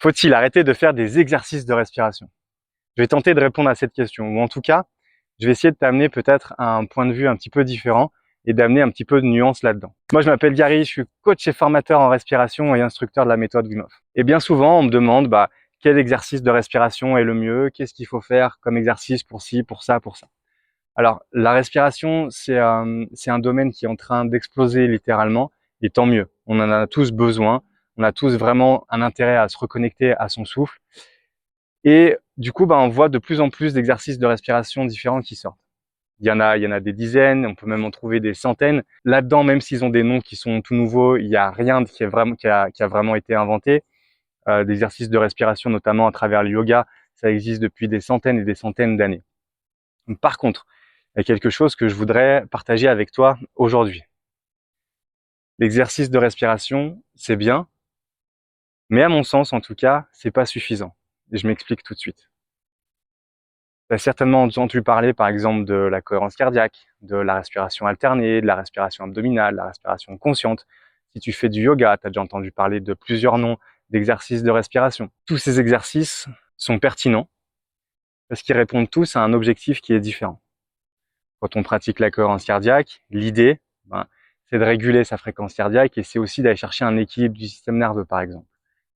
Faut-il arrêter de faire des exercices de respiration? Je vais tenter de répondre à cette question, ou en tout cas, je vais essayer de t'amener peut-être à un point de vue un petit peu différent et d'amener un petit peu de nuance là-dedans. Moi, je m'appelle Gary, je suis coach et formateur en respiration et instructeur de la méthode Wim Hof. Et bien souvent, on me demande quel exercice de respiration est le mieux, qu'est-ce qu'il faut faire comme exercice pour ci, pour ça, pour ça. Alors, la respiration, c'est un domaine qui est en train d'exploser littéralement, et tant mieux. On en a tous besoin, on a tous vraiment un intérêt à se reconnecter à son souffle. Et du coup, on voit de plus en plus d'exercices de respiration différents qui sortent. Il y en a des dizaines, on peut même en trouver des centaines. Là-dedans, même s'ils ont des noms qui sont tout nouveaux, il n'y a rien qui a vraiment été inventé. Des exercices de respiration, notamment à travers le yoga, ça existe depuis des centaines et des centaines d'années. Par contre, il y a quelque chose que je voudrais partager avec toi aujourd'hui. L'exercice de respiration, c'est bien, mais à mon sens, en tout cas, c'est pas suffisant. Et je m'explique tout de suite. Tu as certainement entendu parler, par exemple, de la cohérence cardiaque, de la respiration alternée, de la respiration abdominale, de la respiration consciente. Si tu fais du yoga, tu as déjà entendu parler de plusieurs noms d'exercices de respiration. Tous ces exercices sont pertinents parce qu'ils répondent tous à un objectif qui est différent. Quand on pratique la cohérence cardiaque, l'idée, c'est de réguler sa fréquence cardiaque et c'est aussi d'aller chercher un équilibre du système nerveux, par exemple.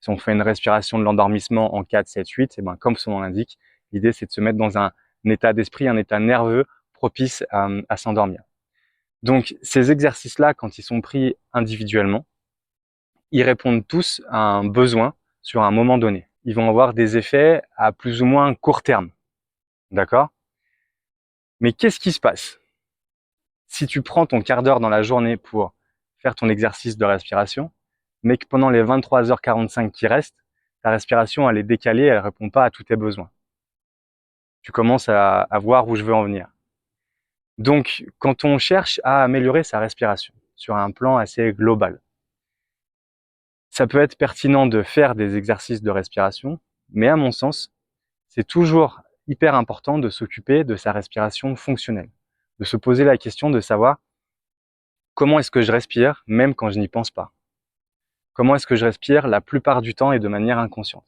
Si on fait une respiration de l'endormissement en 4, 7, 8, comme son nom l'indique, l'idée c'est de se mettre dans un état d'esprit, un état nerveux propice à s'endormir. Donc ces exercices-là, quand ils sont pris individuellement, ils répondent tous à un besoin sur un moment donné. Ils vont avoir des effets à plus ou moins court terme. D'accord ? Mais qu'est-ce qui se passe si tu prends ton quart d'heure dans la journée pour faire ton exercice de respiration, mais que pendant les 23h45 qui restent, ta respiration elle est décalée, elle répond pas à tous tes besoins. Tu commences à voir où je veux en venir. Donc, quand on cherche à améliorer sa respiration sur un plan assez global, ça peut être pertinent de faire des exercices de respiration, mais à mon sens, c'est toujours hyper important de s'occuper de sa respiration fonctionnelle, de se poser la question de savoir comment est-ce que je respire même quand je n'y pense pas. Comment est-ce que je respire la plupart du temps et de manière inconsciente.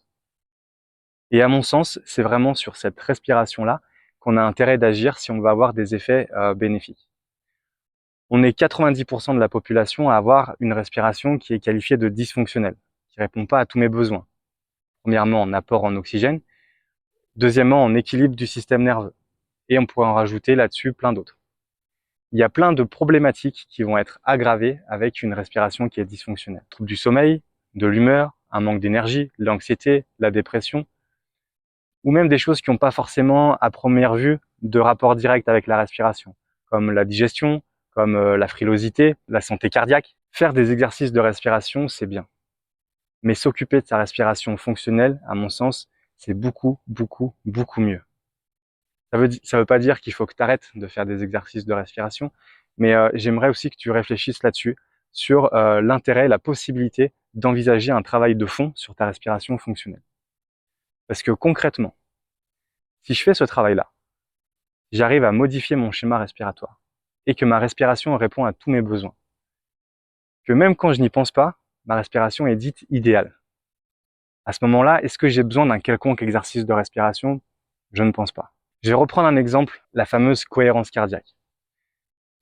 Et à mon sens, c'est vraiment sur cette respiration-là qu'on a intérêt d'agir si on veut avoir des effets bénéfiques. On est 90% de la population à avoir une respiration qui est qualifiée de dysfonctionnelle, qui ne répond pas à tous mes besoins. Premièrement, en apport en oxygène. Deuxièmement, en équilibre du système nerveux. Et on pourrait en rajouter là-dessus plein d'autres. Il y a plein de problématiques qui vont être aggravées avec une respiration qui est dysfonctionnelle. Troubles du sommeil, de l'humeur, un manque d'énergie, l'anxiété, la dépression, ou même des choses qui n'ont pas forcément, à première vue, de rapport direct avec la respiration, comme la digestion, comme la frilosité, la santé cardiaque. Faire des exercices de respiration, c'est bien. Mais s'occuper de sa respiration fonctionnelle, à mon sens, c'est beaucoup, beaucoup, beaucoup mieux. Ça veut pas dire qu'il faut que tu arrêtes de faire des exercices de respiration, mais j'aimerais aussi que tu réfléchisses là-dessus, sur l'intérêt, la possibilité d'envisager un travail de fond sur ta respiration fonctionnelle. Parce que concrètement, si je fais ce travail-là, j'arrive à modifier mon schéma respiratoire et que ma respiration répond à tous mes besoins. Que même quand je n'y pense pas, ma respiration est dite idéale. À ce moment-là, est-ce que j'ai besoin d'un quelconque exercice de respiration? Je ne pense pas. Je vais reprendre un exemple, la fameuse cohérence cardiaque.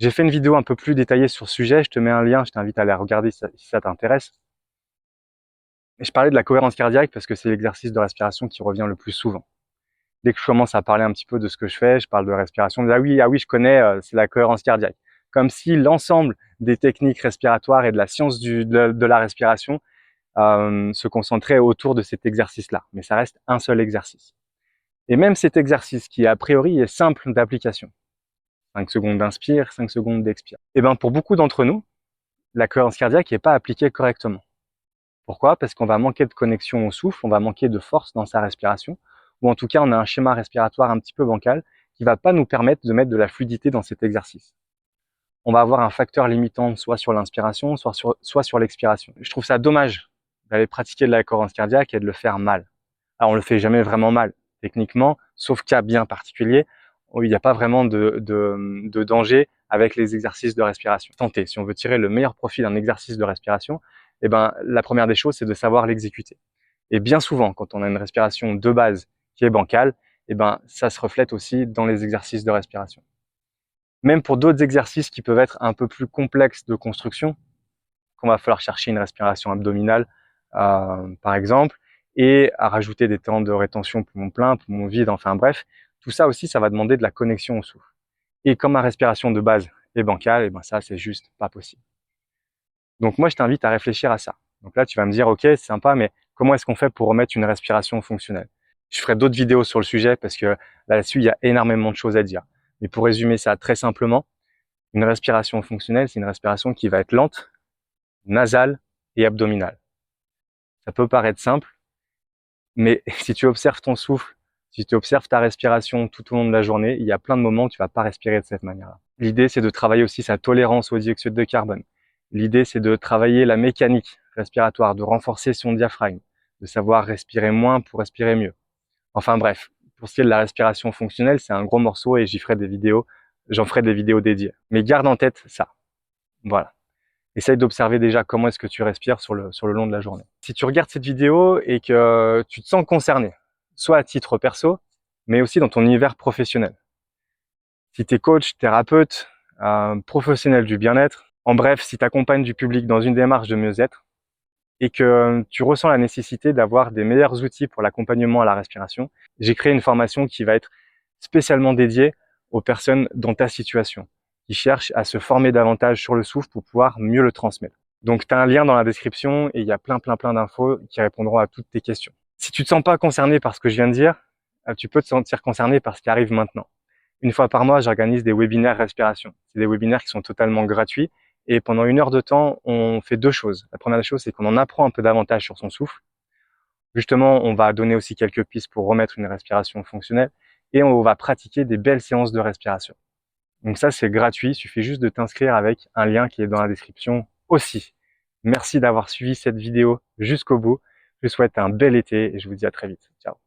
J'ai fait une vidéo un peu plus détaillée sur ce sujet, je te mets un lien, je t'invite à la regarder si ça t'intéresse. Et je parlais de la cohérence cardiaque parce que c'est l'exercice de respiration qui revient le plus souvent. Dès que je commence à parler un petit peu de ce que je fais, je parle de respiration, je dis ah oui, je connais, c'est la cohérence cardiaque. Comme si l'ensemble des techniques respiratoires et de la science de la respiration se concentrait autour de cet exercice-là. Mais ça reste un seul exercice. Et même cet exercice qui, a priori, est simple d'application. 5 secondes d'inspire, 5 secondes d'expire. Et pour beaucoup d'entre nous, la cohérence cardiaque n'est pas appliquée correctement. Pourquoi? Parce qu'on va manquer de connexion au souffle, on va manquer de force dans sa respiration, ou en tout cas, on a un schéma respiratoire un petit peu bancal qui ne va pas nous permettre de mettre de la fluidité dans cet exercice. On va avoir un facteur limitant soit sur l'inspiration, soit sur l'expiration. Je trouve ça dommage d'aller pratiquer de la cohérence cardiaque et de le faire mal. Alors, on le fait jamais vraiment mal, techniquement, sauf cas bien particulier, où il n'y a pas vraiment de danger avec les exercices de respiration. Tenter, si on veut tirer le meilleur profit d'un exercice de respiration, la première des choses, c'est de savoir l'exécuter. Et bien souvent, quand on a une respiration de base qui est bancale, eh ben, ça se reflète aussi dans les exercices de respiration. Même pour d'autres exercices qui peuvent être un peu plus complexes de construction, qu'on va falloir chercher une respiration abdominale, par exemple, et à rajouter des temps de rétention poumon plein, poumon vide, enfin bref, tout ça aussi, ça va demander de la connexion au souffle. Et comme ma respiration de base est bancale, et ben ça, c'est juste pas possible. Donc moi, je t'invite à réfléchir à ça. Donc là, tu vas me dire, ok, c'est sympa, mais comment est-ce qu'on fait pour remettre une respiration fonctionnelle? Je ferai d'autres vidéos sur le sujet parce que là-dessus, il y a énormément de choses à dire. Mais pour résumer ça très simplement, une respiration fonctionnelle, c'est une respiration qui va être lente, nasale et abdominale. Ça peut paraître simple, mais si tu observes ton souffle, si tu observes ta respiration tout au long de la journée, il y a plein de moments où tu vas pas respirer de cette manière-là. L'idée, c'est de travailler aussi sa tolérance au dioxyde de carbone. L'idée, c'est de travailler la mécanique respiratoire, de renforcer son diaphragme, de savoir respirer moins pour respirer mieux. Enfin bref, pour ce qui est de la respiration fonctionnelle, c'est un gros morceau et j'en ferai des vidéos dédiées. Mais garde en tête ça. Voilà. Essaye d'observer déjà comment est-ce que tu respires sur le long de la journée. Si tu regardes cette vidéo et que tu te sens concerné, soit à titre perso, mais aussi dans ton univers professionnel. Si tu es coach, thérapeute, professionnel du bien-être, en bref, si tu accompagnes du public dans une démarche de mieux-être et que tu ressens la nécessité d'avoir des meilleurs outils pour l'accompagnement à la respiration, j'ai créé une formation qui va être spécialement dédiée aux personnes dans ta situation, qui cherchent à se former davantage sur le souffle pour pouvoir mieux le transmettre. Donc, tu as un lien dans la description et il y a plein d'infos qui répondront à toutes tes questions. Si tu te sens pas concerné par ce que je viens de dire, tu peux te sentir concerné par ce qui arrive maintenant. Une fois par mois, j'organise des webinaires respiration. C'est des webinaires qui sont totalement gratuits et pendant 1 heure de temps, on fait 2 choses. La première chose, c'est qu'on en apprend un peu davantage sur son souffle. Justement, on va donner aussi quelques pistes pour remettre une respiration fonctionnelle et on va pratiquer des belles séances de respiration. Donc ça, c'est gratuit. Il suffit juste de t'inscrire avec un lien qui est dans la description aussi. Merci d'avoir suivi cette vidéo jusqu'au bout. Je vous souhaite un bel été et je vous dis à très vite. Ciao.